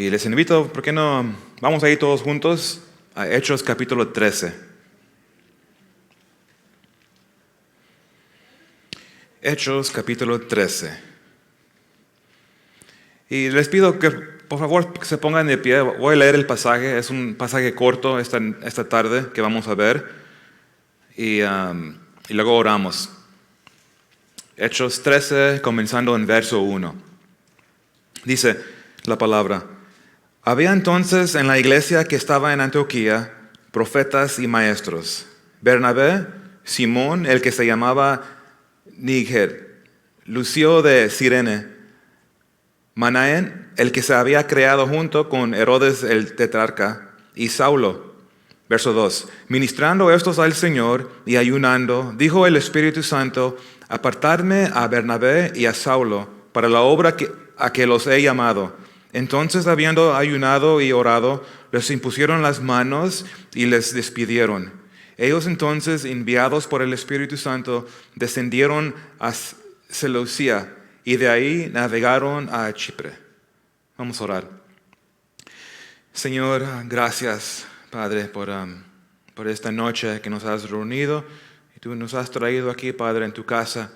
Y les invito, ¿por qué no? Vamos a ir todos juntos a Hechos capítulo 13. Hechos capítulo 13. Y les pido que por favor se pongan de pie. Voy a leer el pasaje. Es un pasaje corto esta tarde que vamos a ver. Y luego oramos. Hechos 13, comenzando en verso 1. Dice la palabra: Había entonces en la iglesia que estaba en Antioquía profetas y maestros: Bernabé, Simón, el que se llamaba Níger, Lucio de Cirene, Manaén, el que se había creado junto con Herodes el tetrarca, y Saulo. Verso 2. Ministrando estos al Señor y ayunando, dijo el Espíritu Santo: Apartadme a Bernabé y a Saulo para la obra a que los he llamado. Entonces, habiendo ayunado y orado, les impusieron las manos y les despidieron. Ellos entonces, enviados por el Espíritu Santo, descendieron a Seleucia y de ahí navegaron a Chipre. Vamos a orar. Señor, gracias, Padre, por esta noche que nos has reunido y tú nos has traído aquí, Padre, en tu casa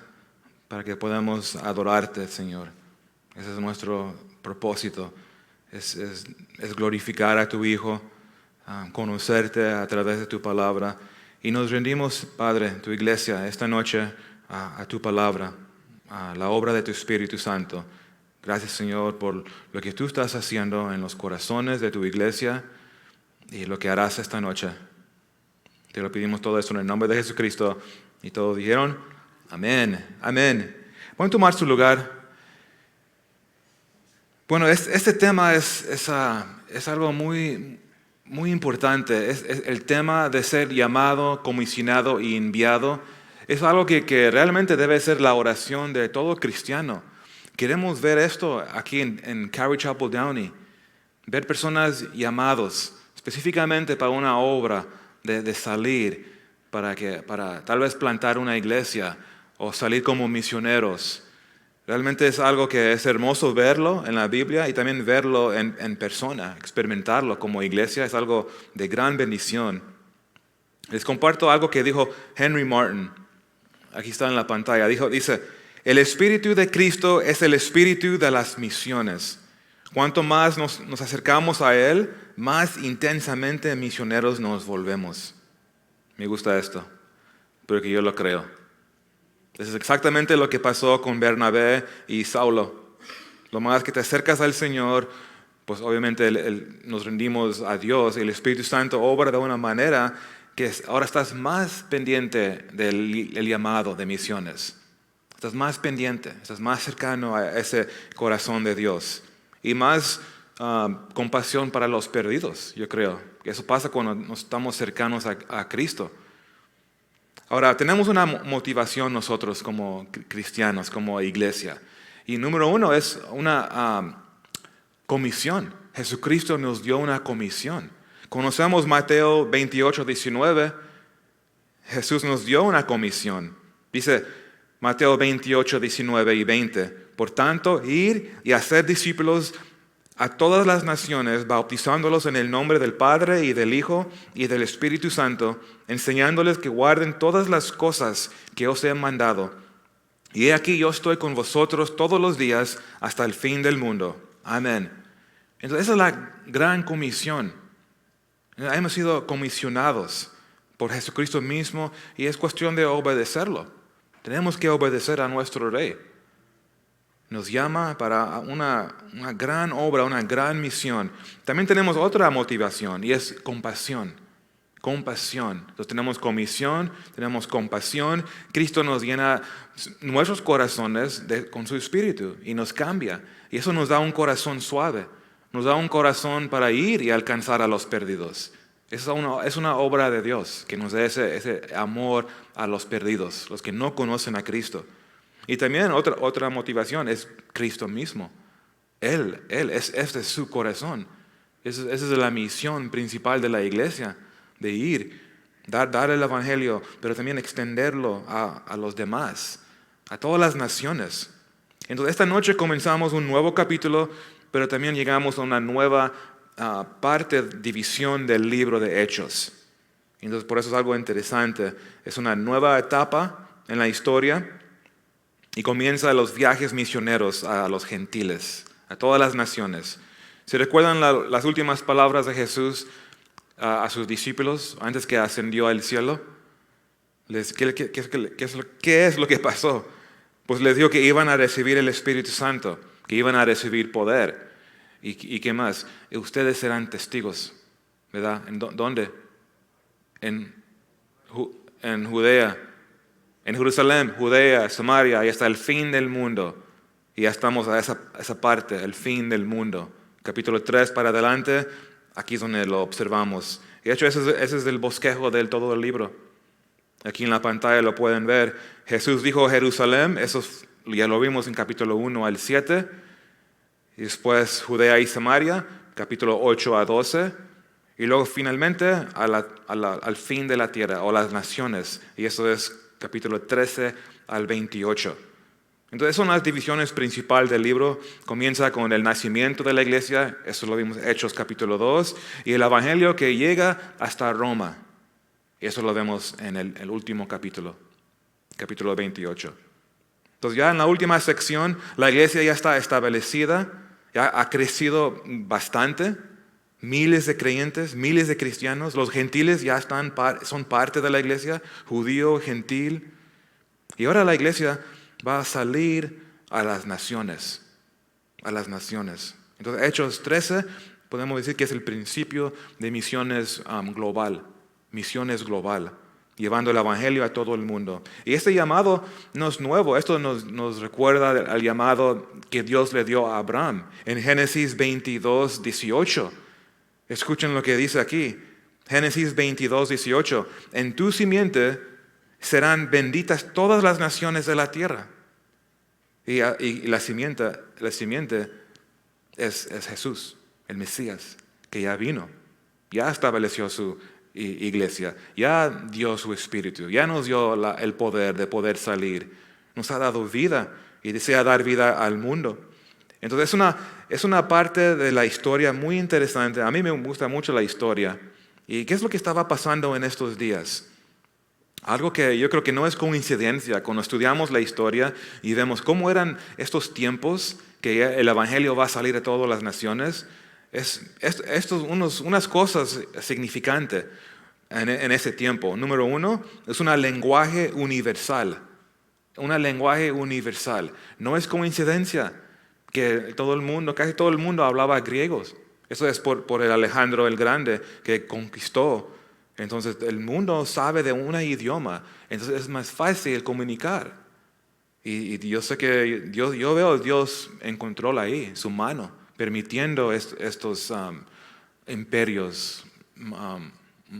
para que podamos adorarte, Señor. Ese es nuestro propósito, es glorificar a tu Hijo, conocerte a través de tu palabra. Y nos rendimos, Padre, tu iglesia, esta noche a tu palabra, a la obra de tu Espíritu Santo. Gracias, Señor, por lo que tú estás haciendo en los corazones de tu iglesia y lo que harás esta noche. Te lo pedimos todo esto en el nombre de Jesucristo. Y todos dijeron, amén, amén. Pueden tomar su lugar. Bueno, este tema es algo muy, muy importante. Es el tema de ser llamado, comisionado y enviado. Es algo que realmente debe ser la oración de todo cristiano. Queremos ver esto aquí en Calvary Chapel Downey. Ver personas llamados específicamente para una obra de salir, para tal vez plantar una iglesia o salir como misioneros. Realmente es algo que es hermoso verlo en la Biblia y también verlo en persona, experimentarlo como iglesia. Es algo de gran bendición. Les comparto algo que dijo Henry Martin. Aquí está en la pantalla. Dice, el Espíritu de Cristo es el espíritu de las misiones. Cuanto más nos acercamos a Él, más intensamente misioneros nos volvemos. Me gusta esto, porque yo lo creo. Eso es exactamente lo que pasó con Bernabé y Saulo. Lo más que te acercas al Señor, pues obviamente nos rendimos a Dios y el Espíritu Santo obra de una manera que ahora estás más pendiente del llamado de misiones. Estás más pendiente, estás más cercano a ese corazón de Dios. Y más compasión para los perdidos, yo creo. Eso pasa cuando nos estamos cercanos a Cristo. Ahora, tenemos una motivación nosotros como cristianos, como iglesia. Y número uno es una comisión. Jesucristo nos dio una comisión. Conocemos Mateo 28, 19. Jesús nos dio una comisión. Dice Mateo 28, 19 y 20. Por tanto, ir y hacer discípulos a todas las naciones, bautizándolos en el nombre del Padre y del Hijo y del Espíritu Santo, enseñándoles que guarden todas las cosas que os he mandado. Y he aquí yo estoy con vosotros todos los días hasta el fin del mundo. Amén. Entonces esa es la gran comisión. Hemos sido comisionados por Jesucristo mismo y es cuestión de obedecerlo. Tenemos que obedecer a nuestro Rey. Nos llama para una gran obra, una gran misión. También tenemos otra motivación y es compasión. Compasión. Entonces tenemos comisión, tenemos compasión. Cristo nos llena nuestros corazones con su Espíritu y nos cambia. Y eso nos da un corazón suave. Nos da un corazón para ir y alcanzar a los perdidos. Es una obra de Dios que nos da ese amor a los perdidos, los que no conocen a Cristo. Y también otra motivación es Cristo mismo. Él es de su corazón. Esa es la misión principal de la iglesia, de ir, dar el evangelio, pero también extenderlo a los demás, a todas las naciones. Entonces esta noche comenzamos un nuevo capítulo pero también llegamos a una nueva división del libro de Hechos. Entonces, por eso es algo interesante. Es una nueva etapa en la historia y comienza los viajes misioneros a los gentiles, a todas las naciones. ¿Se recuerdan las últimas palabras de Jesús a sus discípulos antes que ascendió al cielo? ¿Qué es lo que pasó? Pues les dijo que iban a recibir el Espíritu Santo, que iban a recibir poder. ¿Y qué más? Ustedes serán testigos, ¿verdad? ¿Dónde? En Judea, en Jerusalén, Judea, Samaria, y hasta el fin del mundo. Y ya estamos a esa parte, el fin del mundo. Capítulo 3 para adelante, aquí es donde lo observamos. Y de hecho, ese es el bosquejo de todo el libro. Aquí en la pantalla lo pueden ver. Jesús dijo Jerusalén, eso ya lo vimos en capítulo 1 al 7. Y después Judea y Samaria, capítulo 8 a 12. Y luego finalmente al fin de la tierra, o las naciones. Y eso es capítulo 13 al 28. Entonces son las divisiones principales del libro. Comienza con el nacimiento de la iglesia, eso lo vimos en Hechos capítulo 2. Y el evangelio que llega hasta Roma. Y eso lo vemos en el último capítulo 28. Entonces ya en la última sección, la iglesia ya está establecida, ya ha crecido bastante, miles de creyentes, miles de cristianos, los gentiles ya son parte de la iglesia, judío, gentil, y ahora la iglesia va a salir a las naciones, Entonces Hechos 13 podemos decir que es el principio de misiones global, llevando el evangelio a todo el mundo. Y este llamado no es nuevo, esto nos recuerda al llamado que Dios le dio a Abraham en Génesis 22, 18. Escuchen lo que dice aquí, Génesis 22, 18. En tu simiente serán benditas todas las naciones de la tierra. Y la simiente es Jesús, el Mesías, que ya vino, ya estableció su iglesia, ya dio su espíritu, ya nos dio el poder de poder salir, nos ha dado vida y desea dar vida al mundo. Entonces es una parte de la historia muy interesante. A mí me gusta mucho la historia. ¿Y qué es lo que estaba pasando en estos días? Algo que yo creo que no es coincidencia cuando estudiamos la historia y vemos cómo eran estos tiempos que el evangelio va a salir a todas las naciones. Unas cosas significantes en ese tiempo. Número uno, es un lenguaje universal. No es coincidencia que casi todo el mundo hablaba griegos. Eso es por el Alejandro el Grande que conquistó. Entonces el mundo sabe de un idioma. Entonces es más fácil comunicar. Y yo sé que yo veo a Dios en control ahí, su mano, permitiendo estos imperios,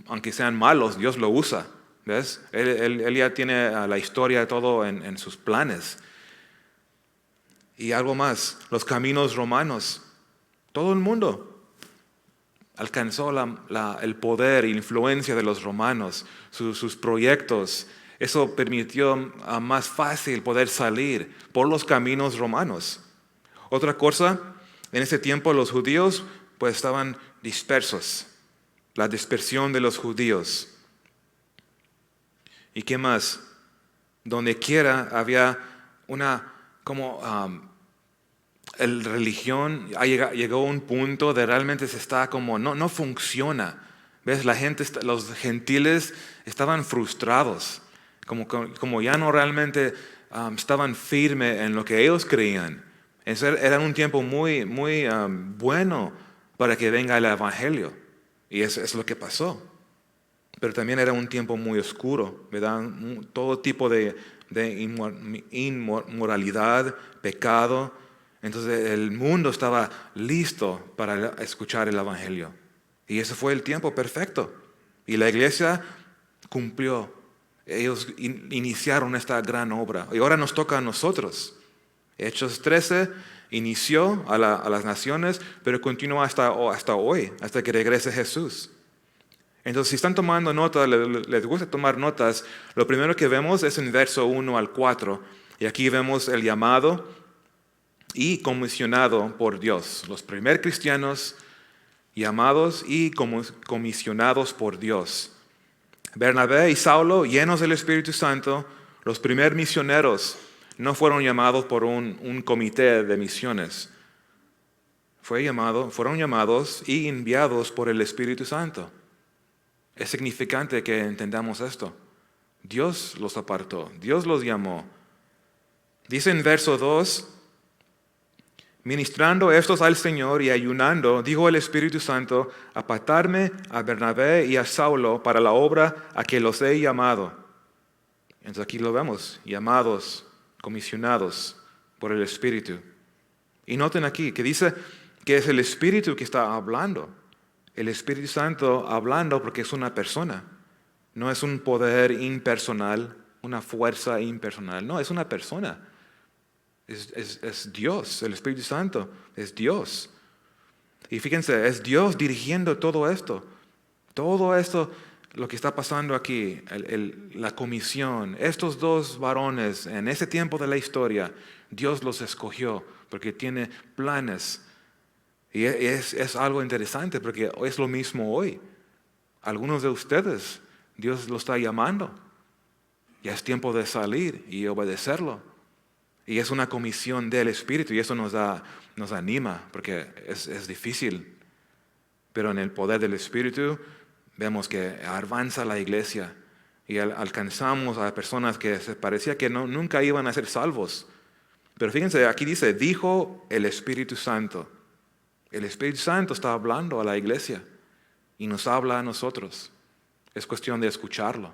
aunque sean malos, Dios lo usa. ¿Ves? Él ya tiene la historia de todo en sus planes. Y algo más, los caminos romanos. Todo el mundo alcanzó el poder e influencia de los romanos, sus proyectos. Eso permitió más fácil poder salir por los caminos romanos. Otra cosa, en ese tiempo los judíos pues estaban dispersos. La dispersión de los judíos. ¿Y qué más? Donde quiera había la religión llegó a un punto de realmente no funciona. ¿Ves? Los gentiles estaban frustrados, como ya no realmente estaban firmes en lo que ellos creían. Era un tiempo muy, muy bueno para que venga el evangelio. Y eso es lo que pasó. Pero también era un tiempo muy oscuro, ¿verdad? Todo tipo de inmoralidad, pecado. Entonces el mundo estaba listo para escuchar el evangelio. Y ese fue el tiempo perfecto. Y la iglesia cumplió. Ellos iniciaron esta gran obra. Y ahora nos toca a nosotros. Hechos 13 inició a las naciones, pero continúa hasta hoy, hasta que regrese Jesús. Entonces, si están tomando notas, les gusta tomar notas, lo primero que vemos es en verso 1 al 4. Y aquí vemos el llamado y comisionado por Dios. Los primeros cristianos llamados y comisionados por Dios. Bernabé y Saulo, llenos del Espíritu Santo, los primeros misioneros, no fueron llamados por un comité de misiones. Fueron llamados y enviados por el Espíritu Santo. Es significante que entendamos esto. Dios los apartó, Dios los llamó. Dice en verso 2, ministrando estos al Señor y ayunando, dijo el Espíritu Santo, apartarme a Bernabé y a Saulo para la obra a que los he llamado. Entonces aquí lo vemos, llamados, comisionados por el Espíritu. Y noten aquí que dice que es el Espíritu que está hablando. El Espíritu Santo hablando porque es una persona. No es un poder impersonal, una fuerza impersonal. No, es una persona. Es Dios, el Espíritu Santo, es Dios. Y fíjense, es Dios dirigiendo todo esto. Todo esto, lo que está pasando aquí, la comisión, estos dos varones en ese tiempo de la historia, Dios los escogió porque tiene planes. Y es algo interesante porque es lo mismo hoy. Algunos de ustedes, Dios los está llamando. Ya es tiempo de salir y obedecerlo. Y es una comisión del Espíritu y eso nos anima porque es difícil. Pero en el poder del Espíritu vemos que avanza la iglesia y alcanzamos a personas que se parecía que nunca iban a ser salvos. Pero fíjense, aquí dice, dijo el Espíritu Santo. El Espíritu Santo está hablando a la iglesia y nos habla a nosotros. Es cuestión de escucharlo.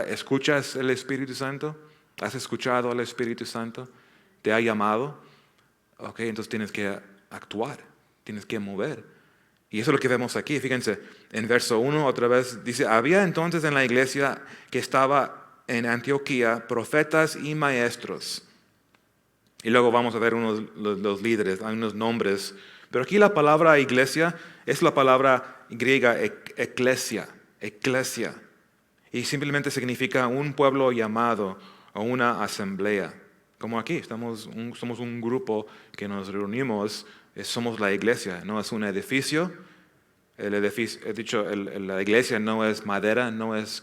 ¿Escuchas el Espíritu Santo? ¿Has escuchado al Espíritu Santo? ¿Te ha llamado? Ok, entonces tienes que actuar, tienes que mover. Y eso es lo que vemos aquí. Fíjense, en verso 1 otra vez dice, había entonces en la iglesia que estaba en Antioquía profetas y maestros. Y luego vamos a ver los líderes, hay unos nombres. Pero aquí la palabra iglesia es la palabra griega eclesia. Y simplemente significa un pueblo llamado o una asamblea. Como aquí, somos un grupo que nos reunimos, somos la iglesia, no es un edificio. La iglesia no es madera, no es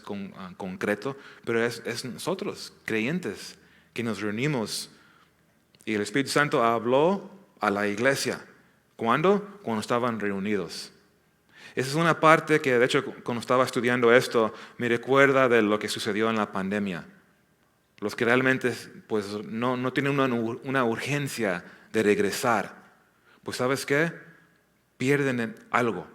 concreto, pero es nosotros, creyentes, que nos reunimos. Y el Espíritu Santo habló a la iglesia. ¿Cuándo? Cuando estaban reunidos. Esa es una parte que, de hecho, cuando estaba estudiando esto, me recuerda de lo que sucedió en la pandemia. Los que realmente pues, no tienen una urgencia de regresar, pues ¿sabes qué? Pierden algo.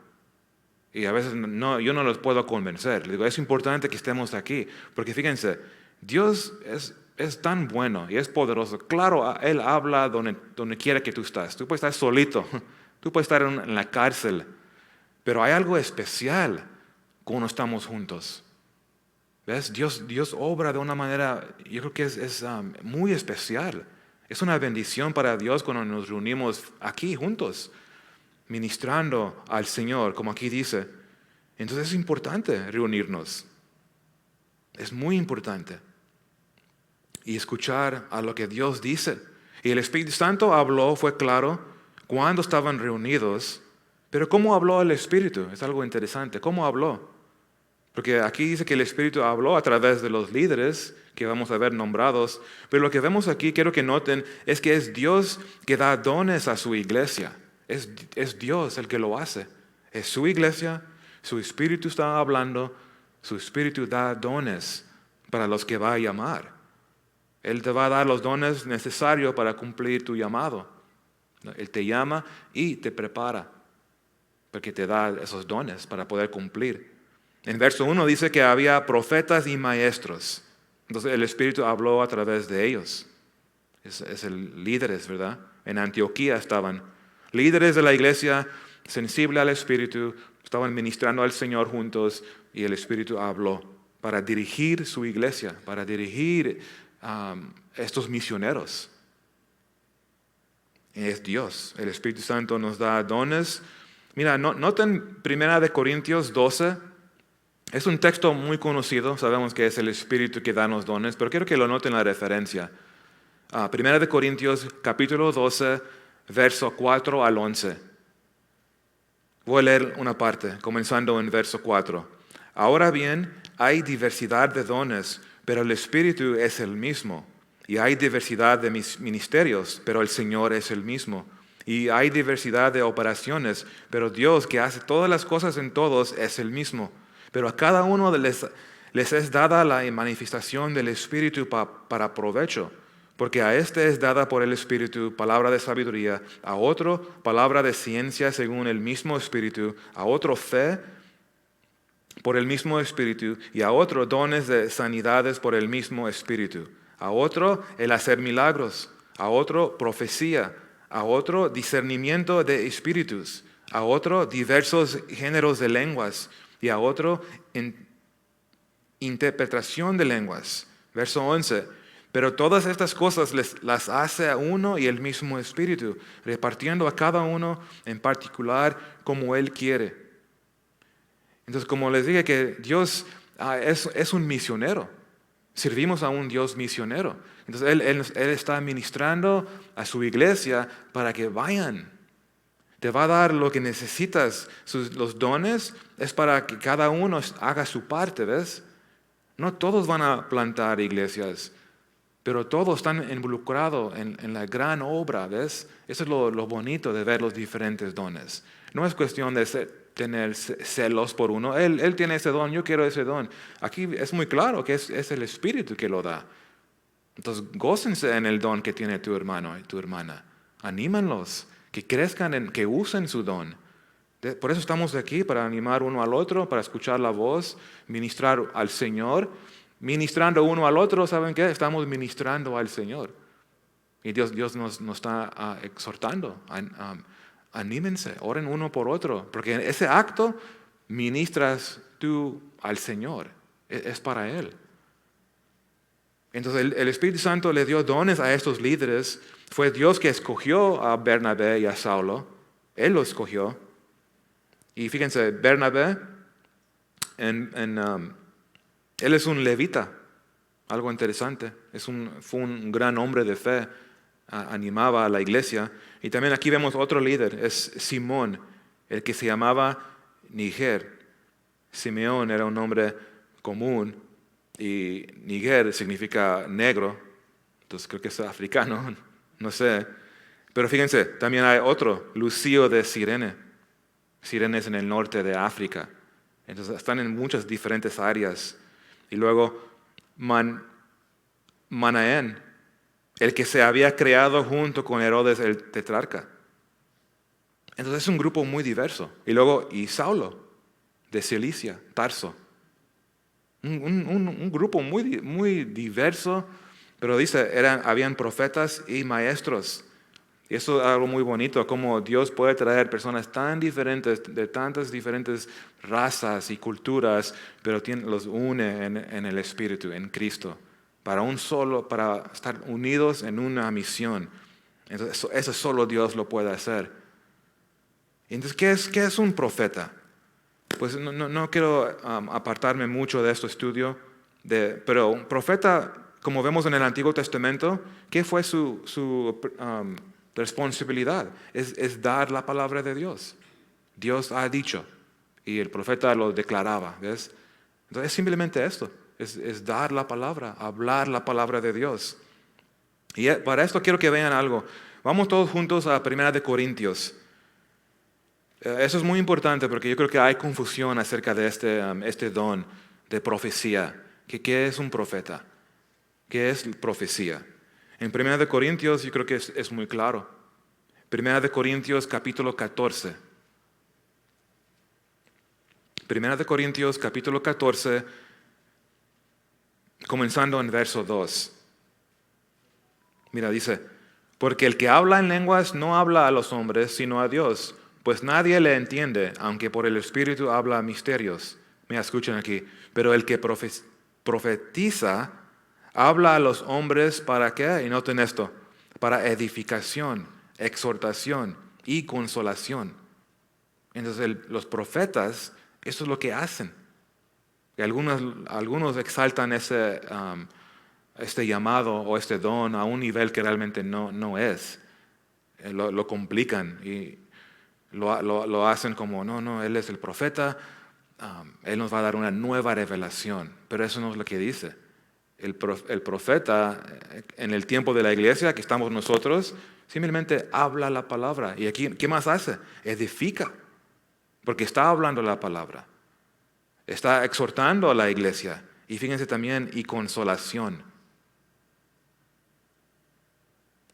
Y a veces yo no los puedo convencer. Les digo, es importante que estemos aquí, porque fíjense, Dios es tan bueno y es poderoso. Claro, Él habla donde quiera que tú estás. Tú puedes estar solito, tú puedes estar en la cárcel, pero hay algo especial cuando estamos juntos. ¿Ves? Dios obra de una manera, yo creo que es muy especial. Es una bendición para Dios cuando nos reunimos aquí juntos, ministrando al Señor, como aquí dice. Entonces es importante reunirnos. Es muy importante. Y escuchar a lo que Dios dice. Y el Espíritu Santo habló, fue claro, cuando estaban reunidos. Pero ¿cómo habló el Espíritu? Es algo interesante. ¿Cómo habló? Porque aquí dice que el Espíritu habló a través de los líderes que vamos a ver nombrados. Pero lo que vemos aquí, quiero que noten, es que es Dios que da dones a su iglesia. Es Dios el que lo hace. Es su iglesia, su Espíritu está hablando, su Espíritu da dones para los que va a llamar. Él te va a dar los dones necesarios para cumplir tu llamado. Él te llama y te prepara, porque te da esos dones para poder cumplir. En verso 1 dice que había profetas y maestros. Entonces el Espíritu habló a través de ellos. Es el líderes, ¿verdad? En Antioquía estaban líderes de la iglesia, sensibles al Espíritu, estaban ministrando al Señor juntos y el Espíritu habló para dirigir su iglesia, para dirigir estos misioneros. Es Dios. El Espíritu Santo nos da dones. Mira, noten 1 Corintios 12. Es un texto muy conocido. Sabemos que es el Espíritu que da los dones, pero quiero que lo noten la referencia. Primera de Corintios, capítulo 12, verso 4 al 11. Voy a leer una parte, comenzando en verso 4. Ahora bien, hay diversidad de dones, pero el Espíritu es el mismo. Y hay diversidad de ministerios, pero el Señor es el mismo. Y hay diversidad de operaciones, pero Dios, que hace todas las cosas en todos, es el mismo. Pero a cada uno les es dada la manifestación del Espíritu para provecho. Porque a este es dada por el Espíritu palabra de sabiduría, a otro palabra de ciencia según el mismo Espíritu, a otro fe por el mismo Espíritu, y a otro dones de sanidades por el mismo Espíritu, a otro el hacer milagros, a otro profecía, a otro discernimiento de espíritus, a otro diversos géneros de lenguas, y a otro interpretación de lenguas. Verso 11. Pero todas estas cosas las hace a uno y el mismo Espíritu, repartiendo a cada uno en particular como Él quiere. Entonces, como les dije, que Dios es un misionero. Servimos a un Dios misionero. Entonces, Él está ministrando a su iglesia para que vayan. Te va a dar lo que necesitas. Los dones es para que cada uno haga su parte, ¿ves? No todos van a plantar iglesias, pero todos están involucrados en la gran obra, ¿ves? Eso es lo bonito de ver los diferentes dones. No es cuestión de tener celos por uno. Él tiene ese don, yo quiero ese don. Aquí es muy claro que es el Espíritu que lo da. Entonces, gócense en el don que tiene tu hermano y tu hermana. Anímenlos, que crezcan, que usen su don. Por eso estamos aquí, para animar uno al otro, para escuchar la voz, ministrar al Señor. Ministrando uno al otro, ¿saben qué? Estamos ministrando al Señor. Y Dios nos está exhortando. Anímense, oren uno por otro, porque en ese acto ministras tú al Señor. Es para Él. Entonces el Espíritu Santo le dio dones a estos líderes. Fue Dios que escogió a Bernabé y a Saulo. Él lo escogió. Y fíjense, Bernabé él es un levita, algo interesante. Fue un gran hombre de fe, animaba a la iglesia. Y también aquí vemos otro líder, es Simón, el que se llamaba Niger. Simeón era un nombre común y Niger significa negro, entonces creo que es africano, no sé. Pero fíjense, también hay otro, Lucio de Cirene. Cirene es en el norte de África. Entonces están en muchas diferentes áreas. Y luego Manaén, el que se había creado junto con Herodes el tetrarca. Entonces es un grupo muy diverso. Y luego, Saulo, de Cilicia, Tarso. Un grupo muy, muy diverso, pero dice, habían profetas y maestros. Y eso es algo muy bonito, cómo Dios puede traer personas tan diferentes, de tantas diferentes razas y culturas, pero los une en el Espíritu, en Cristo, para estar unidos en una misión. Entonces, eso solo Dios lo puede hacer. Entonces, ¿qué es un profeta? Pues no quiero apartarme mucho de este estudio, pero un profeta, como vemos en el Antiguo Testamento, ¿qué fue su responsabilidad? Es dar la palabra de Dios. Dios ha dicho y el profeta lo declaraba, ¿ves? Entonces es simplemente esto, es dar la palabra, hablar la palabra de Dios. Y para esto quiero que vean algo. Vamos todos juntos a 1 Corintios. Eso es muy importante porque yo creo que hay confusión acerca de este don de profecía. ¿Qué es un profeta? ¿Qué es profecía? En 1 Corintios yo creo que es muy claro. 1 Corintios capítulo 14. 1 Corintios capítulo 14, comenzando en verso 2. Mira, dice, porque el que habla en lenguas no habla a los hombres, sino a Dios, pues nadie le entiende, aunque por el Espíritu habla misterios. Mira, escuchen aquí. Pero el que profetiza habla a los hombres ¿para qué? Y noten esto, para edificación, exhortación y consolación. Entonces los profetas, eso es lo que hacen. Y algunos exaltan ese este llamado o este don a un nivel que realmente no es. Lo complican y lo hacen como, no, Él es el profeta, Él nos va a dar una nueva revelación. Pero eso no es lo que dice. El profeta, en el tiempo de la iglesia que estamos nosotros, simplemente habla la palabra. ¿Y aquí qué más hace? Edifica, porque está hablando la palabra. Está exhortando a la iglesia. Y fíjense también, y consolación.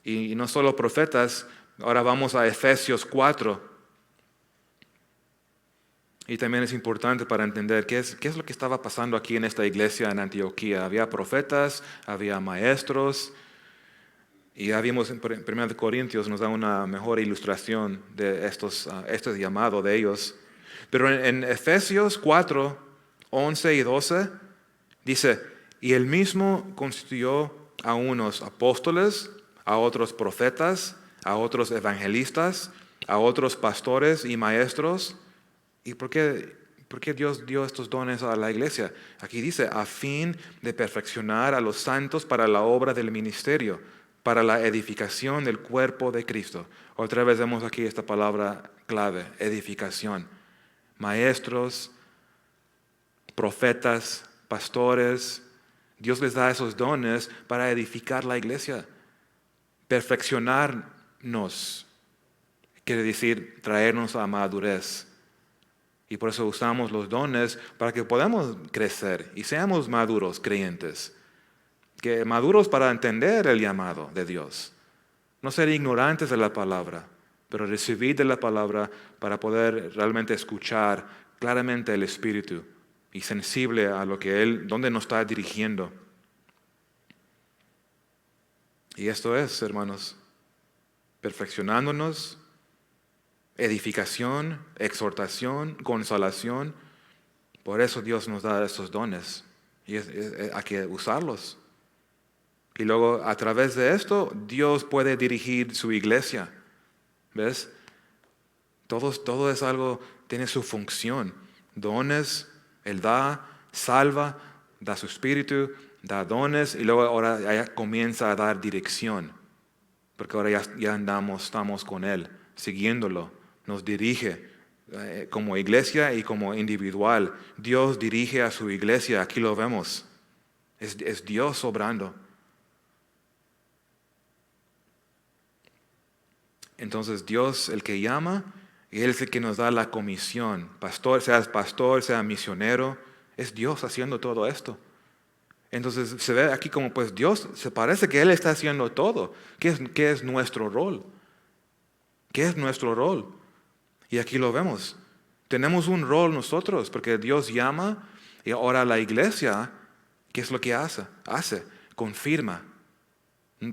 Y no solo profetas, ahora vamos a Efesios 4. Y también es importante para entender qué es lo que estaba pasando aquí en esta iglesia en Antioquía. Había profetas, había maestros, y ya vimos en 1 Corintios nos da una mejor ilustración de este llamado de ellos. Pero en Efesios 4, 11 y 12, dice, y él mismo constituyó a unos apóstoles, a otros profetas, a otros evangelistas, a otros pastores y maestros. ¿Y por qué Dios dio estos dones a la iglesia? Aquí dice, a fin de perfeccionar a los santos para la obra del ministerio, para la edificación del cuerpo de Cristo. Otra vez vemos aquí esta palabra clave, edificación. Maestros, profetas, pastores, Dios les da esos dones para edificar la iglesia, perfeccionarnos, quiere decir traernos a madurez. Y por eso usamos los dones para que podamos crecer y seamos maduros creyentes. Que maduros para entender el llamado de Dios. No ser ignorantes de la palabra, pero recibir de la palabra para poder realmente escuchar claramente el Espíritu y sensible a lo que dónde nos está dirigiendo. Y esto es, hermanos, perfeccionándonos, edificación, exhortación, consolación. Por eso Dios nos da esos dones y hay que usarlos. Y luego a través de esto Dios puede dirigir su iglesia. ¿Ves? Todo es algo, tiene su función. Dones, Él da, salva, da su espíritu, da dones y luego ahora ya comienza a dar dirección. Porque ahora ya estamos con Él, siguiéndolo. Nos dirige como iglesia y como individual. Dios dirige a su iglesia, aquí lo vemos. Es Dios obrando. Entonces Dios el que llama, y Él es el que nos da la comisión. Seas pastor, sea misionero, es Dios haciendo todo esto. Entonces se ve aquí como pues Dios, se parece que Él está haciendo todo. ¿Qué es nuestro rol? ¿Qué es nuestro rol? Y aquí lo vemos. Tenemos un rol nosotros, porque Dios llama y ahora la iglesia, ¿qué es lo que hace? Confirma.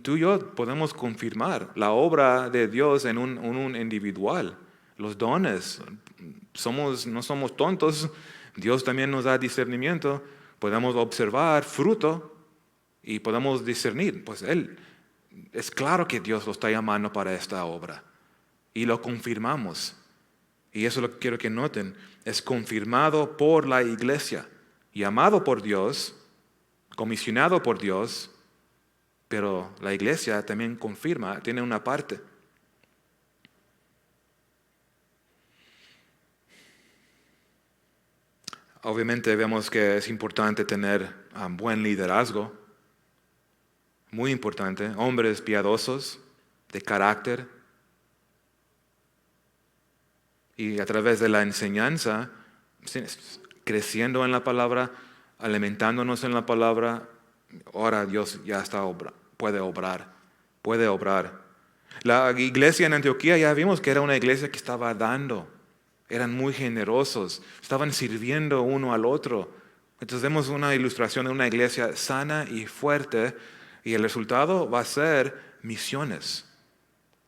Tú y yo podemos confirmar la obra de Dios en un individual. Los dones, no somos tontos. Dios también nos da discernimiento. Podemos observar fruto y podemos discernir. Pues es claro que Dios lo está llamando para esta obra. Y lo confirmamos. Y eso es lo que quiero que noten. Es confirmado por la iglesia. Llamado por Dios, comisionado por Dios, pero la iglesia también confirma, tiene una parte. Obviamente vemos que es importante tener buen liderazgo, muy importante, hombres piadosos, de carácter. Y a través de la enseñanza, creciendo en la palabra, alimentándonos en la palabra, ahora Dios ya puede obrar. La iglesia en Antioquía ya vimos que era una iglesia que estaba dando, eran muy generosos, estaban sirviendo uno al otro. Entonces vemos una ilustración de una iglesia sana y fuerte y el resultado va a ser misiones.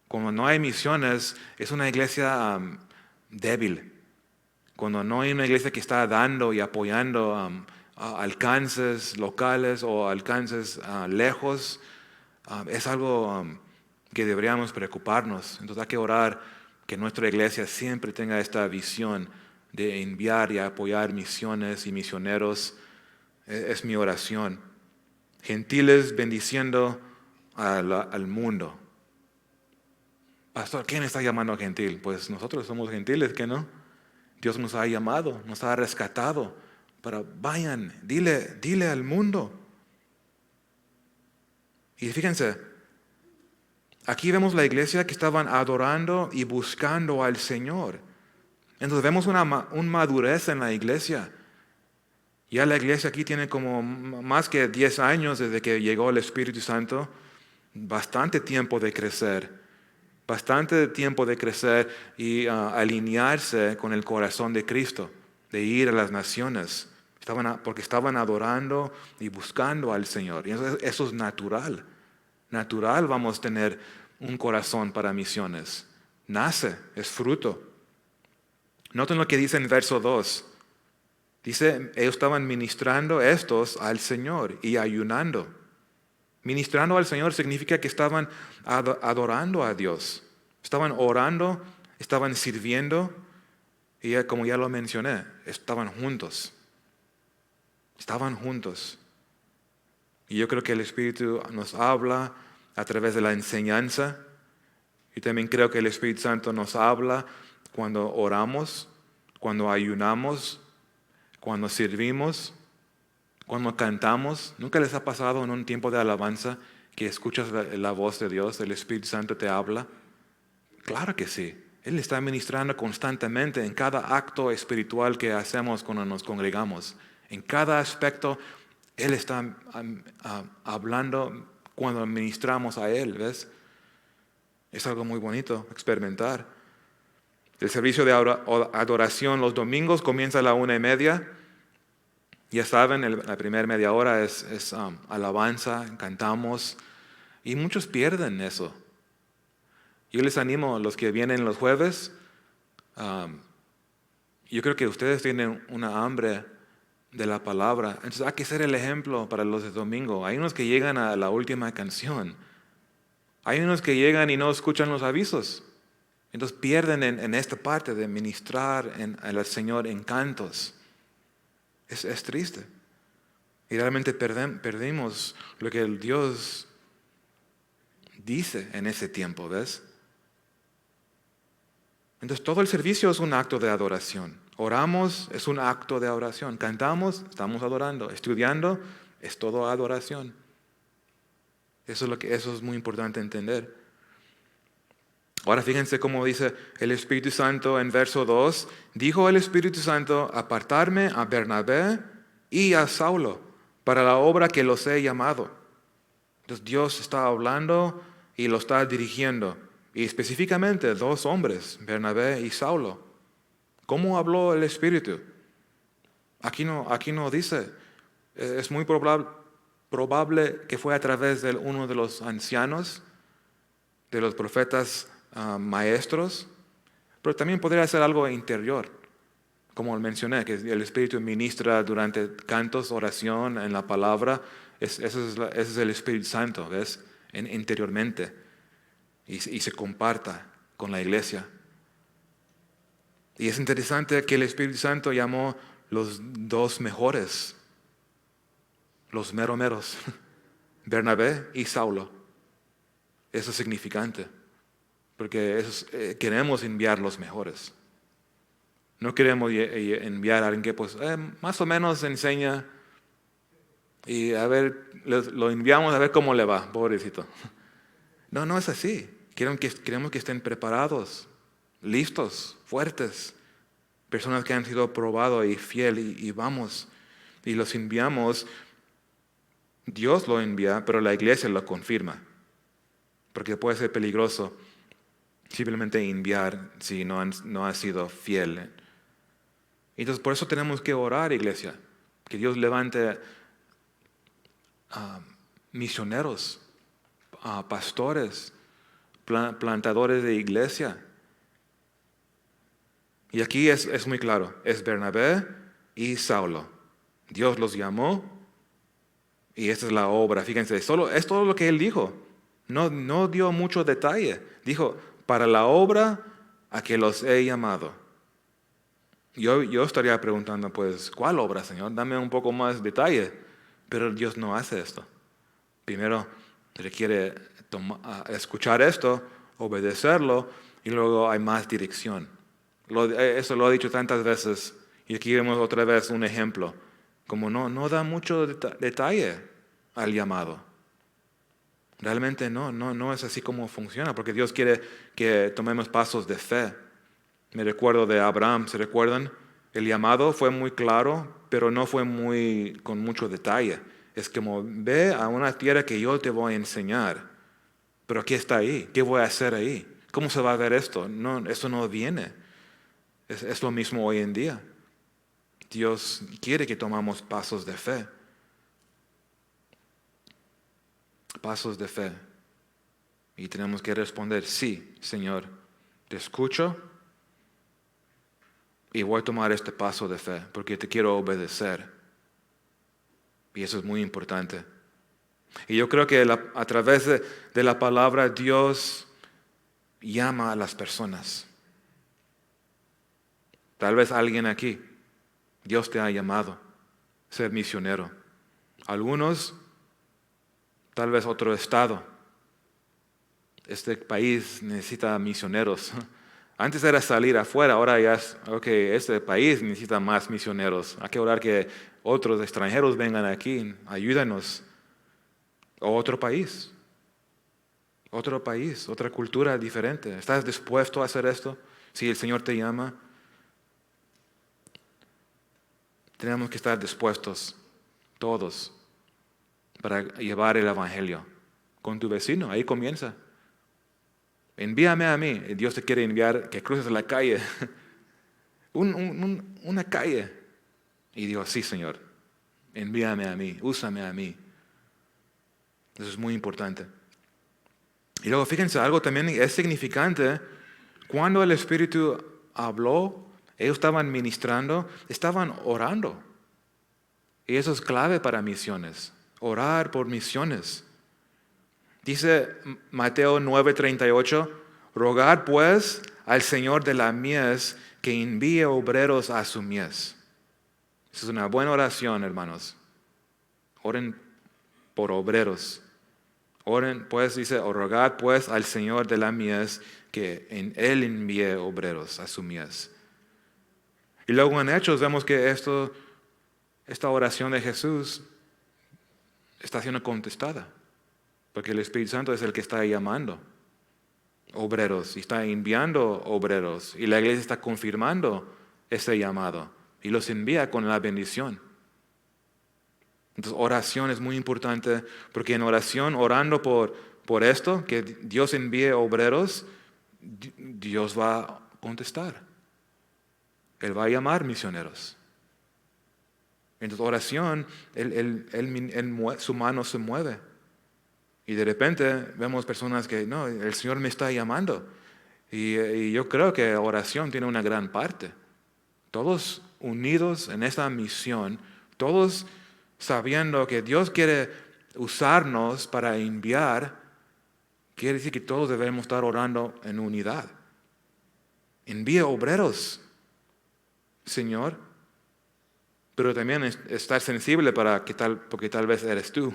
Cuando no hay misiones, es una iglesia débil. Cuando no hay una iglesia que está dando y apoyando a alcances locales o alcances lejos, es algo que deberíamos preocuparnos. Entonces hay que orar que nuestra iglesia siempre tenga esta visión de enviar y apoyar misiones y misioneros. Es mi oración. Gentiles bendiciendo al mundo. Pastor, ¿quién está llamando gentil? Pues nosotros somos gentiles, ¿qué no? Dios nos ha llamado, nos ha rescatado. Pero vayan, dile al mundo. Y fíjense, aquí vemos la iglesia que estaban adorando y buscando al Señor. Entonces vemos una madurez en la iglesia. Ya la iglesia aquí tiene como más que 10 años desde que llegó el Espíritu Santo. Bastante tiempo de crecer. Bastante tiempo de crecer y alinearse con el corazón de Cristo. De ir a las naciones. Porque estaban adorando y buscando al Señor. Y eso es natural. Natural vamos a tener un corazón para misiones. Nace, es fruto. Noten lo que dice en verso 2. Dice, ellos estaban ministrando estos al Señor y ayunando. Ministrando al Señor significa que estaban adorando a Dios. Estaban orando, estaban sirviendo y como ya lo mencioné, estaban juntos. Estaban juntos. Y yo creo que el Espíritu nos habla a través de la enseñanza. Y también creo que el Espíritu Santo nos habla cuando oramos, cuando ayunamos, cuando servimos, cuando cantamos. ¿Nunca les ha pasado en un tiempo de alabanza que escuchas la voz de Dios, el Espíritu Santo te habla? Claro que sí. Él está ministrando constantemente en cada acto espiritual que hacemos cuando nos congregamos. En cada aspecto, Él está hablando cuando ministramos a Él, ¿ves? Es algo muy bonito experimentar. El servicio de adoración los domingos comienza a la 1:30. Ya saben, la primera media hora es alabanza, cantamos, y muchos pierden eso. Yo les animo a los que vienen los jueves, yo creo que ustedes tienen una hambre de la palabra, entonces hay que ser el ejemplo para los de domingo. Hay unos que llegan a la última canción, hay unos que llegan y no escuchan los avisos, entonces pierden en esta parte de ministrar al Señor en cantos. Es triste. Y realmente perdimos lo que el Dios dice en ese tiempo, ¿ves? Entonces todo el servicio es un acto de adoración. Oramos, es un acto de adoración. Cantamos, estamos adorando. Estudiando, es todo adoración. Eso es muy importante entender. Ahora fíjense cómo dice el Espíritu Santo en verso 2. Dijo el Espíritu Santo, apartarme a Bernabé y a Saulo para la obra que los he llamado. Entonces Dios está hablando y lo está dirigiendo. Y específicamente 2 hombres, Bernabé y Saulo. ¿Cómo habló el Espíritu? Aquí no dice. Es muy probable que fue a través de uno de los ancianos, de los profetas maestros, pero también podría ser algo interior. Como mencioné, que el Espíritu ministra durante cantos, oración, en la palabra. Ese es el Espíritu Santo, ¿ves? Interiormente. Y se comparta con la iglesia. Y es interesante que el Espíritu Santo llamó los 2 mejores, los meros, Bernabé y Saulo. Eso es significante, porque queremos enviar los mejores. No queremos enviar a alguien que pues más o menos enseña y a ver, lo enviamos a ver cómo le va, pobrecito. No es así. Queremos que estén preparados, listos, fuertes. Personas que han sido probados y fieles y vamos. Y los enviamos. Dios lo envía, pero la iglesia lo confirma. Porque puede ser peligroso simplemente enviar si no ha sido fiel. Entonces por eso tenemos que orar, iglesia. Que Dios levante misioneros, pastores, plantadores de iglesia. Y aquí es muy claro, es Bernabé y Saulo. Dios los llamó y esta es la obra. Fíjense, es todo lo que él dijo. No dio mucho detalle. Dijo, para la obra a que los he llamado. Yo estaría preguntando, pues, ¿cuál obra, Señor? Dame un poco más detalle. Pero Dios no hace esto. Primero requiere escuchar esto, obedecerlo, y luego hay más dirección. Eso lo he dicho tantas veces, y aquí vemos otra vez un ejemplo. Como no da mucho detalle al llamado. Realmente no es así como funciona, porque Dios quiere que tomemos pasos de fe. Me recuerdo de Abraham, ¿se recuerdan? El llamado fue muy claro, pero no fue con mucho detalle. Es como, ve a una tierra que yo te voy a enseñar. Pero ¿qué está ahí? ¿Qué voy a hacer ahí? ¿Cómo se va a ver esto? No, eso no viene. Es lo mismo hoy en día. Dios quiere que tomamos pasos de fe. Pasos de fe. Y tenemos que responder, sí, Señor, te escucho y voy a tomar este paso de fe porque te quiero obedecer. Y eso es muy importante. Y yo creo que a través de la palabra Dios llama a las personas. Tal vez alguien aquí, Dios te ha llamado a ser misionero. Algunos, tal vez otro estado. Este país necesita misioneros. Antes era salir afuera, ahora ya es, este país necesita más misioneros. Hay que orar que otros extranjeros vengan aquí, ayúdanos. O otro país, otra cultura diferente. ¿Estás dispuesto a hacer esto? Si el Señor te llama, tenemos que estar dispuestos, todos, para llevar el Evangelio. Con tu vecino, ahí comienza. Envíame a mí. Dios te quiere enviar que cruces la calle. Una calle. Y Dios, sí, Señor. Envíame a mí. Úsame a mí. Eso es muy importante. Y luego fíjense, algo también es significante. Cuando el Espíritu habló, ellos estaban ministrando, estaban orando. Y eso es clave para misiones. Orar por misiones. Dice Mateo 9:38, rogad pues al Señor de la mies que envíe obreros a su mies. Esa es una buena oración, hermanos. Oren por obreros. Oren pues, dice, rogad pues al Señor de la mies que Él envíe obreros a su mies. Y luego en Hechos vemos que esta oración de Jesús está siendo contestada. Porque el Espíritu Santo es el que está llamando obreros y está enviando obreros. Y la iglesia está confirmando ese llamado y los envía con la bendición. Entonces oración es muy importante porque en oración, orando por esto, que Dios envíe obreros, Dios va a contestar. Él va a llamar misioneros. Entonces oración, su mano se mueve. Y de repente vemos personas que, no, el Señor me está llamando. Y yo creo que oración tiene una gran parte. Todos unidos en esta misión, todos sabiendo que Dios quiere usarnos para enviar, quiere decir que todos debemos estar orando en unidad. Envía obreros, Señor, pero también estar sensible porque tal vez eres tú.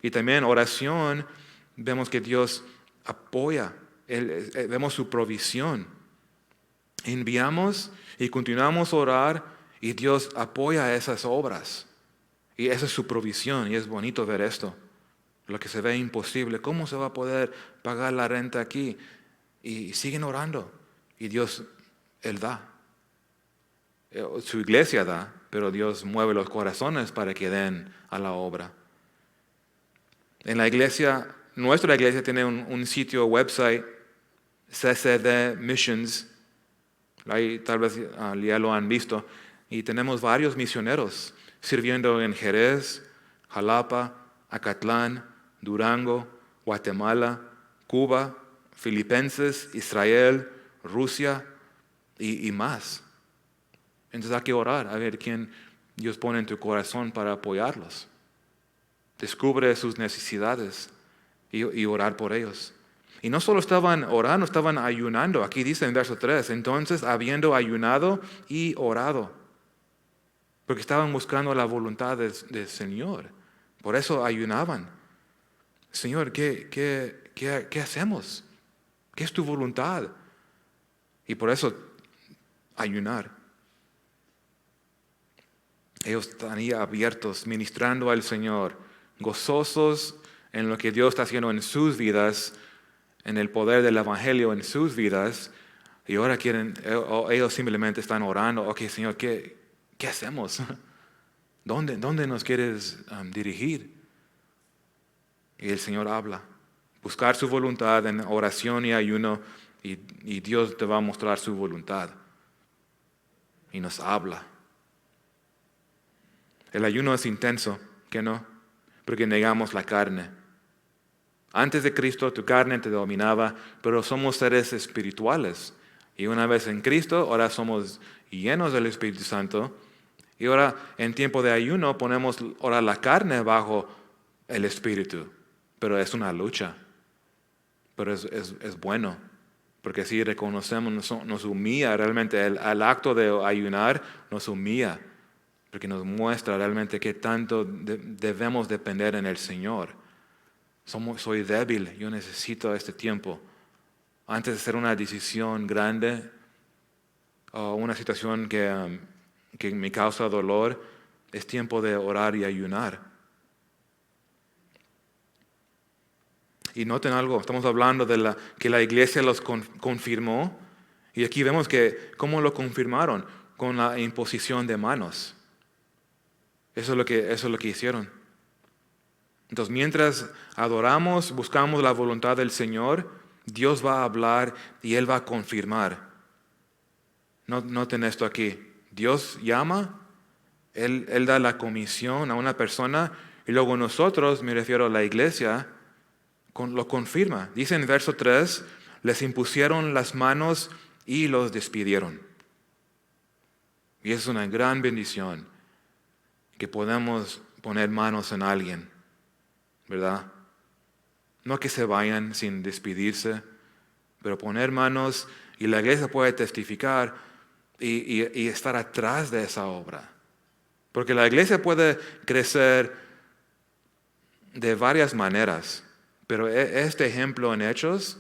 Y también oración, vemos que Dios apoya, vemos su provisión. Enviamos y continuamos a orar y Dios apoya esas obras. Y esa es su provisión y es bonito ver esto. Lo que se ve imposible, ¿cómo se va a poder pagar la renta aquí? Y siguen orando y Dios, Él da. Su iglesia da, pero Dios mueve los corazones para que den a la obra. En la iglesia, nuestra iglesia tiene un sitio website, CCD Missions, ahí tal vez ya lo han visto, y tenemos varios misioneros sirviendo en Jerez, Jalapa, Acatlán, Durango, Guatemala, Cuba, Filipenses, Israel, Rusia y más. Entonces hay que orar a ver quién Dios pone en tu corazón para apoyarlos. Descubre sus necesidades y orar por ellos. Y no solo estaban orando, estaban ayunando. Aquí dice en verso 3, entonces habiendo ayunado y orado. Porque estaban buscando la voluntad del Señor. Por eso ayunaban. Señor, ¿qué hacemos? ¿Qué es tu voluntad? Y por eso ayunar. Ellos están ahí abiertos, ministrando al Señor, gozosos en lo que Dios está haciendo en sus vidas, en el poder del Evangelio en sus vidas. Y ahora ellos simplemente están orando. Ok, Señor, ¿qué hacemos? ¿Dónde nos quieres dirigir? Y el Señor habla. Buscar su voluntad en oración y ayuno, y Dios te va a mostrar su voluntad. Y nos habla. El ayuno es intenso, ¿qué no? Porque negamos la carne. Antes de Cristo tu carne te dominaba, pero somos seres espirituales. Y una vez en Cristo, ahora somos llenos del Espíritu Santo. Y ahora en tiempo de ayuno ponemos ahora la carne bajo el Espíritu. Pero es una lucha. Pero es bueno. Porque si reconocemos, nos humilla realmente. El acto de ayunar nos humilla. Porque nos muestra realmente qué tanto debemos depender en el Señor. Soy débil, yo necesito este tiempo. Antes de hacer una decisión grande o una situación que me causa dolor, es tiempo de orar y ayunar. Y noten algo, estamos hablando de que la iglesia los confirmó, y aquí vemos que cómo lo confirmaron, con la imposición de manos. Eso es lo que hicieron. Entonces, mientras adoramos, buscamos la voluntad del Señor, Dios va a hablar y Él va a confirmar. Noten esto aquí. Dios llama, Él da la comisión a una persona, y luego nosotros, me refiero a la iglesia, lo confirma. Dice en verso 3, les impusieron las manos y los despidieron. Y es una gran bendición que podemos poner manos en alguien, ¿verdad? No que se vayan sin despedirse, pero poner manos, y la iglesia puede testificar y estar atrás de esa obra. Porque la iglesia puede crecer de varias maneras, pero este ejemplo en Hechos,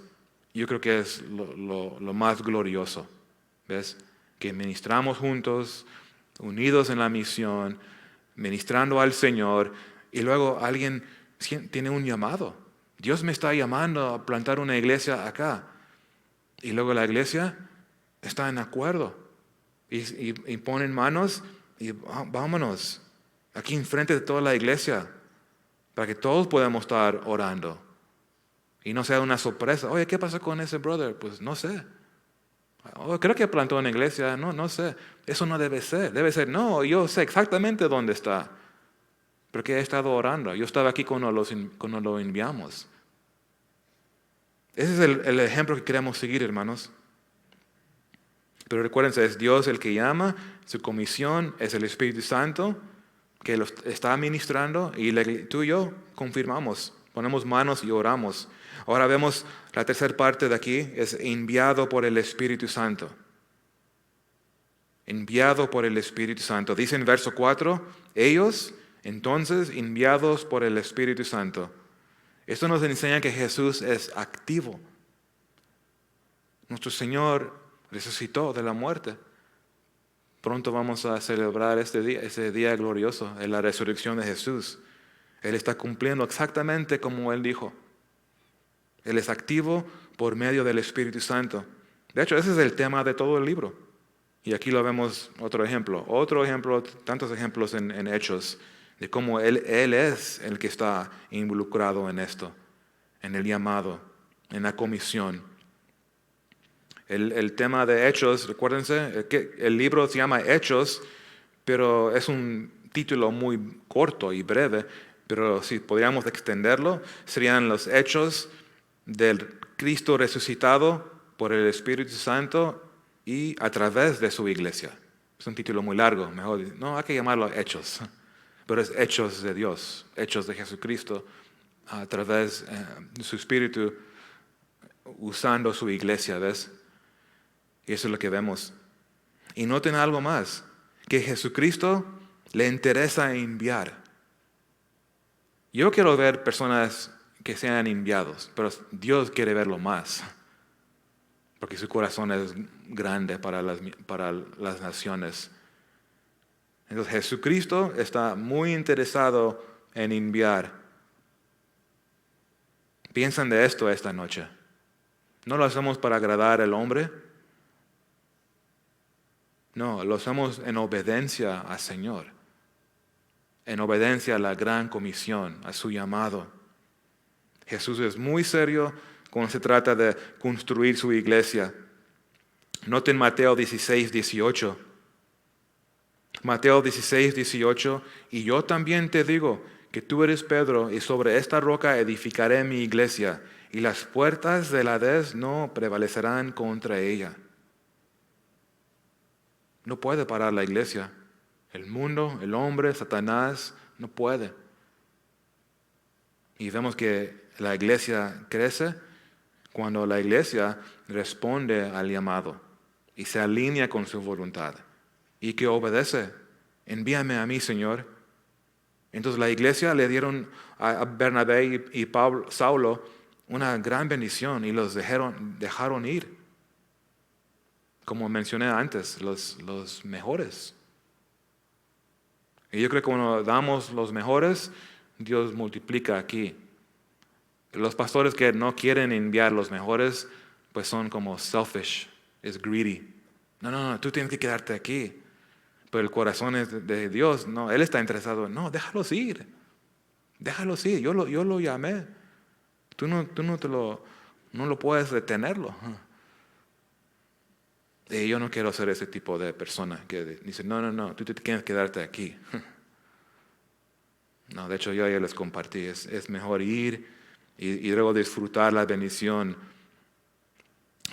yo creo que es lo más glorioso. ¿Ves? Que ministramos juntos, unidos en la misión, ministrando al Señor, y luego alguien tiene un llamado. Dios me está llamando a plantar una iglesia acá. Y luego la iglesia está en acuerdo. Y ponen manos y vámonos aquí enfrente de toda la iglesia para que todos podamos estar orando. Y no sea una sorpresa. Oye, ¿qué pasó con ese brother? Pues no sé. Oh, creo que plantó una iglesia. No sé. Eso no debe ser. Debe ser, no, yo sé exactamente dónde está. Porque he estado orando. Yo estaba aquí cuando lo enviamos. Ese es el ejemplo que queremos seguir, hermanos. Pero recuérdense, es Dios el que llama, su comisión es el Espíritu Santo que lo está administrando, y tú y yo confirmamos, ponemos manos y oramos. Ahora vemos la tercera parte de aquí, es enviado por el Espíritu Santo. Enviado por el Espíritu Santo. Dice en verso 4, ellos entonces enviados por el Espíritu Santo. Esto nos enseña que Jesús es activo. Nuestro Señor resucitó de la muerte. Pronto vamos a celebrar ese día glorioso, en la resurrección de Jesús. Él está cumpliendo exactamente como Él dijo. Él es activo por medio del Espíritu Santo. De hecho, ese es el tema de todo el libro. Y aquí lo vemos otro ejemplo, tantos ejemplos en Hechos, de cómo Él es el que está involucrado en esto, en el llamado, en la comisión. El tema de Hechos, recuérdense, que el libro se llama Hechos, pero es un título muy corto y breve, pero si podríamos extenderlo, serían los Hechos del Cristo resucitado por el Espíritu Santo y a través de su iglesia. Es un título muy largo, mejor no hay que llamarlo Hechos, pero es Hechos de Dios, Hechos de Jesucristo a través de su Espíritu usando su iglesia, ¿ves? Y eso es lo que vemos. Y noten algo más, que Jesucristo le interesa enviar. Yo quiero ver personas que sean enviados, pero Dios quiere verlo más, porque su corazón es grande para las naciones. Entonces Jesucristo está muy interesado en enviar. Piensan de esto esta noche. ¿No lo hacemos para agradar al hombre? No, lo hacemos en obediencia al Señor, en obediencia a la gran comisión, a su llamado. Jesús es muy serio cuando se trata de construir su iglesia. Noten Mateo 16, 18. Mateo 16, 18. Y yo también te digo que tú eres Pedro, y sobre esta roca edificaré mi iglesia, y las puertas del Hades no prevalecerán contra ella. No puede parar la iglesia. El mundo, el hombre, Satanás, no puede. Y vemos que la iglesia crece cuando la iglesia responde al llamado y se alinea con su voluntad y que obedece. Envíame a mí, Señor. Entonces la iglesia le dieron a Bernabé y Saulo una gran bendición y los dejaron ir. Como mencioné antes, los mejores. Y yo creo que cuando damos los mejores, Dios multiplica aquí. Los pastores que no quieren enviar los mejores, pues son como selfish, es greedy. No, tú tienes que quedarte aquí. Pero el corazón es de Dios, no, Él está interesado. No, déjalos ir. Déjalos ir, yo lo llamé. Tú no lo puedes detenerlo. Y yo no quiero ser ese tipo de persona que dice, no, tú tienes que quedarte aquí. No, de hecho yo ya les compartí, es mejor ir y luego disfrutar la bendición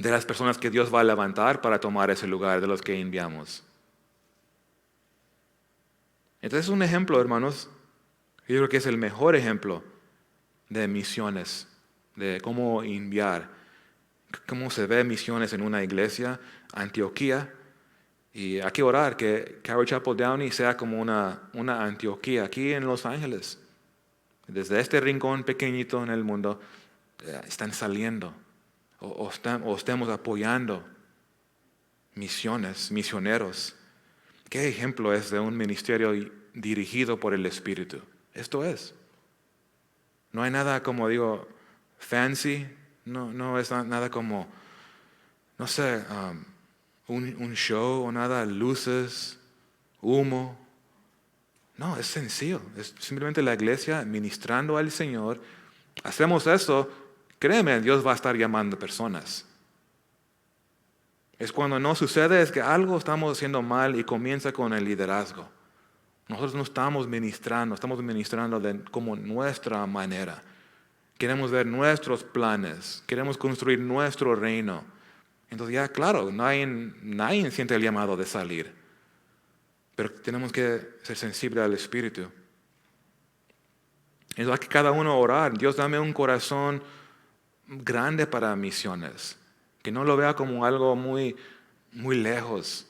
de las personas que Dios va a levantar para tomar ese lugar de los que enviamos. Entonces es un ejemplo, hermanos, yo creo que es el mejor ejemplo de misiones, de cómo enviar, cómo se ve misiones en una iglesia, Antioquía. Y hay que orar que Calvary Chapel Downey sea como una Antioquía aquí en Los Ángeles. Desde este rincón pequeñito en el mundo están saliendo o estemos apoyando misioneros. ¿Qué ejemplo es de un ministerio dirigido por el Espíritu? Esto es. No hay nada como digo fancy, no es nada como, no sé, un show o nada, luces, humo. No, es sencillo. Es simplemente la iglesia ministrando al Señor. Hacemos eso, créeme, Dios va a estar llamando personas. Es cuando no sucede, es que algo estamos haciendo mal y comienza con el liderazgo. Nosotros no estamos ministrando como nuestra manera. Queremos ver nuestros planes, queremos construir nuestro reino. Entonces ya, claro, nadie siente el llamado de salir. Pero tenemos que ser sensibles al Espíritu. Es hay que cada uno orar. Dios, dame un corazón grande para misiones. Que no lo vea como algo muy, muy lejos.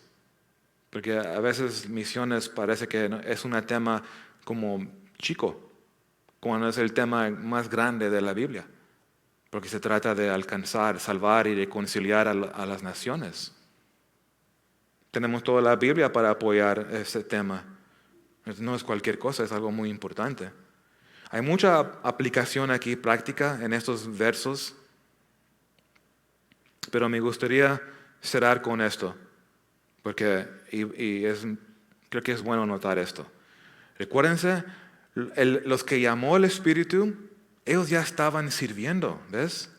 Porque a veces misiones parece que es un tema como chico, cuando es el tema más grande de la Biblia. Porque se trata de alcanzar, salvar y reconciliar a las naciones. Tenemos toda la Biblia para apoyar ese tema. No es cualquier cosa, es algo muy importante. Hay mucha aplicación aquí práctica en estos versos, pero me gustaría cerrar con esto, porque creo que es bueno notar esto. Recuérdense, los que llamó el Espíritu, ellos ya estaban sirviendo, ¿ves?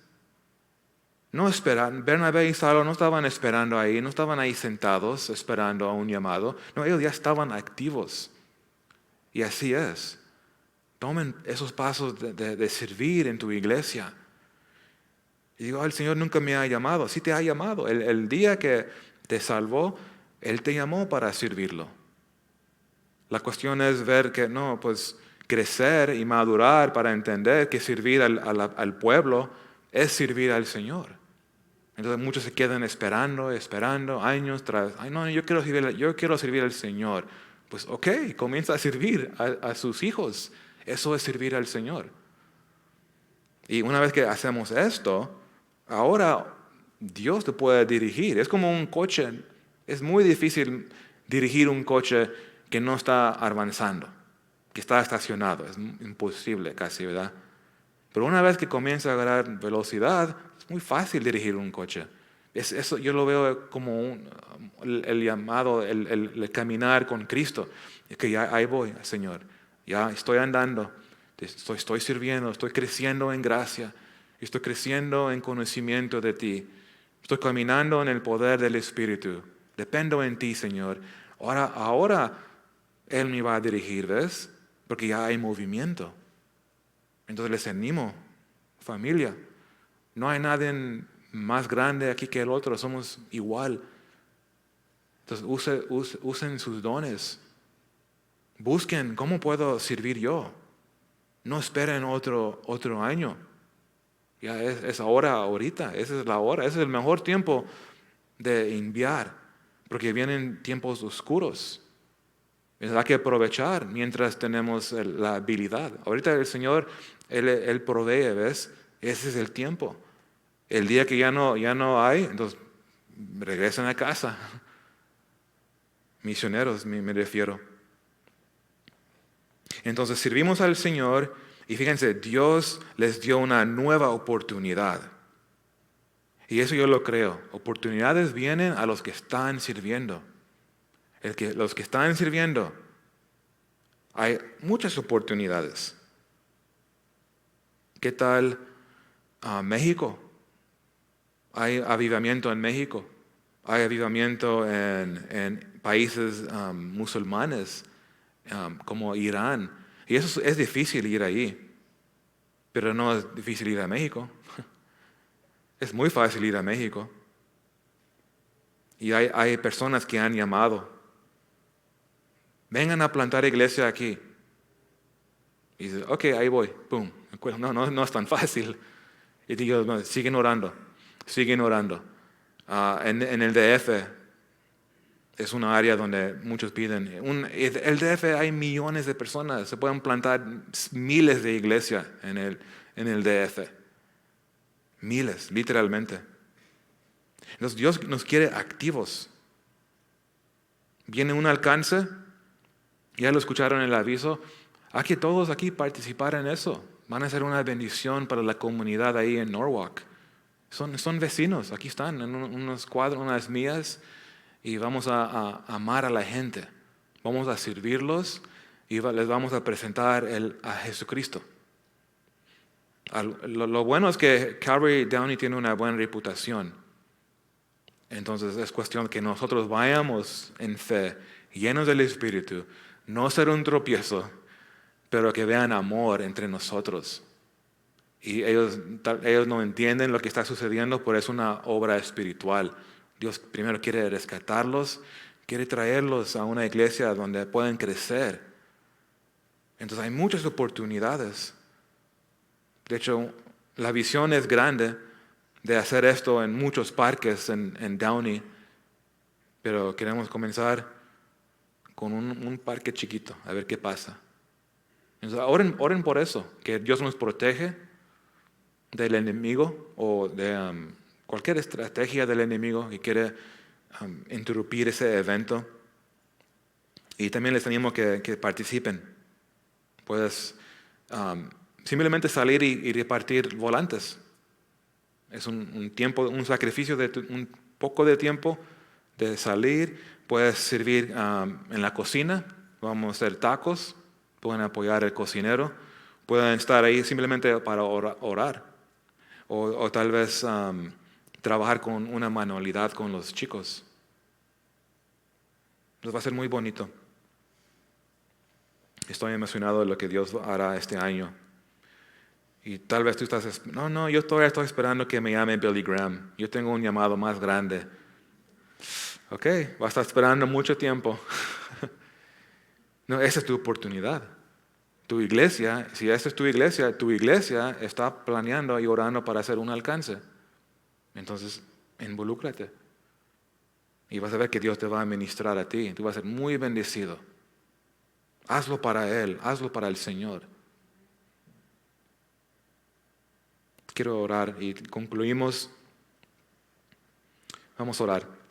No esperan, Bernabé y Saulo no estaban esperando ahí, no estaban ahí sentados esperando a un llamado. No, ellos ya estaban activos. Y así es. Tomen esos pasos de servir en tu iglesia. Y digo, el Señor nunca me ha llamado. Sí te ha llamado. El día que te salvó, Él te llamó para servirlo. La cuestión es ver que pues crecer y madurar para entender que servir al pueblo es servir al Señor. Entonces muchos se quedan esperando, años tras, yo quiero servir al Señor. Pues ok, comienza a servir a sus hijos Eso es servir al Señor. Y una vez que hacemos esto, ahora Dios te puede dirigir. Es como un coche. Es muy difícil dirigir un coche que no está avanzando, que está estacionado. Es imposible casi, ¿verdad? Pero una vez que comienza a agarrar velocidad, es muy fácil dirigir un coche. Eso yo lo veo como el llamado, el caminar con Cristo. Es que ya ahí voy, Señor. Ya estoy andando, estoy sirviendo, estoy creciendo en gracia, estoy creciendo en conocimiento de ti. Estoy caminando en el poder del Espíritu. Dependo en ti, Señor. Ahora Él me va a dirigir, ¿ves? Porque ya hay movimiento. Entonces les animo, familia. No hay nadie más grande aquí que el otro, somos igual. Entonces usen sus dones. Busquen cómo puedo servir yo. No esperen otro año. Ya es ahorita, esa es la hora, ese es el mejor tiempo de enviar, porque vienen tiempos oscuros. Hay que aprovechar mientras tenemos la habilidad. Ahorita el Señor, Él provee, ¿ves? Ese es el tiempo. El día que ya no hay, entonces regresan a casa. Misioneros, me refiero. Entonces servimos al Señor y fíjense, Dios les dio una nueva oportunidad. Y eso yo lo creo. Oportunidades vienen a los que están sirviendo. Los que están sirviendo, hay muchas oportunidades. ¿Qué tal México? Hay avivamiento en México. Hay avivamiento en países musulmanes como Irán. Y eso es difícil ir ahí. Pero no es difícil ir a México. Es muy fácil ir a México. Y hay personas que han llamado. Vengan a plantar iglesia aquí. Y dices, ok, ahí voy. Pum. No es tan fácil. Y digo, no, siguen orando. En el DF es una área donde muchos piden. El DF hay millones de personas. Se pueden plantar miles de iglesias en el DF. Miles, literalmente. Entonces Dios nos quiere activos. Viene un alcance. Ya lo escucharon en el aviso. Hay que todos aquí participar en eso. Van a ser una bendición para la comunidad ahí en Norwalk. Son vecinos, aquí están en unos cuadros, unas millas, y vamos a amar a la gente. Vamos a servirlos y les vamos a presentar a Jesucristo. Lo bueno es que Calvary Downey tiene una buena reputación. Entonces es cuestión que nosotros vayamos en fe, llenos del Espíritu, no ser un tropiezo, pero que vean amor entre nosotros. Y ellos no entienden lo que está sucediendo, pero es una obra espiritual. Dios primero quiere rescatarlos, quiere traerlos a una iglesia donde puedan crecer. Entonces hay muchas oportunidades. De hecho, la visión es grande de hacer esto en muchos parques en Downey, pero queremos comenzar con un parque chiquito, a ver qué pasa. Entonces, oren por eso, que Dios nos protege del enemigo o de cualquier estrategia del enemigo que quiere interrumpir ese evento. Y también les animo que participen. Puedes simplemente salir y repartir volantes. Es un tiempo, un sacrificio de un poco de tiempo de salir. Puedes servir en la cocina. Vamos a hacer tacos. Pueden apoyar al cocinero. Pueden estar ahí simplemente para orar. O tal vez trabajar con una manualidad con los chicos. Nos va a ser muy bonito. Estoy emocionado de lo que Dios hará este año. Y tal vez tú estás, yo todavía estoy esperando que me llame Billy Graham. Yo tengo un llamado más grande. Ok, vas a estar esperando mucho tiempo. No, esa es tu oportunidad. Tu iglesia, si esa es tu iglesia está planeando y orando para hacer un alcance. Entonces, involúcrate. Y vas a ver que Dios te va a ministrar a ti. Tú vas a ser muy bendecido. Hazlo para Él, hazlo para el Señor. Quiero orar y concluimos. Vamos a orar.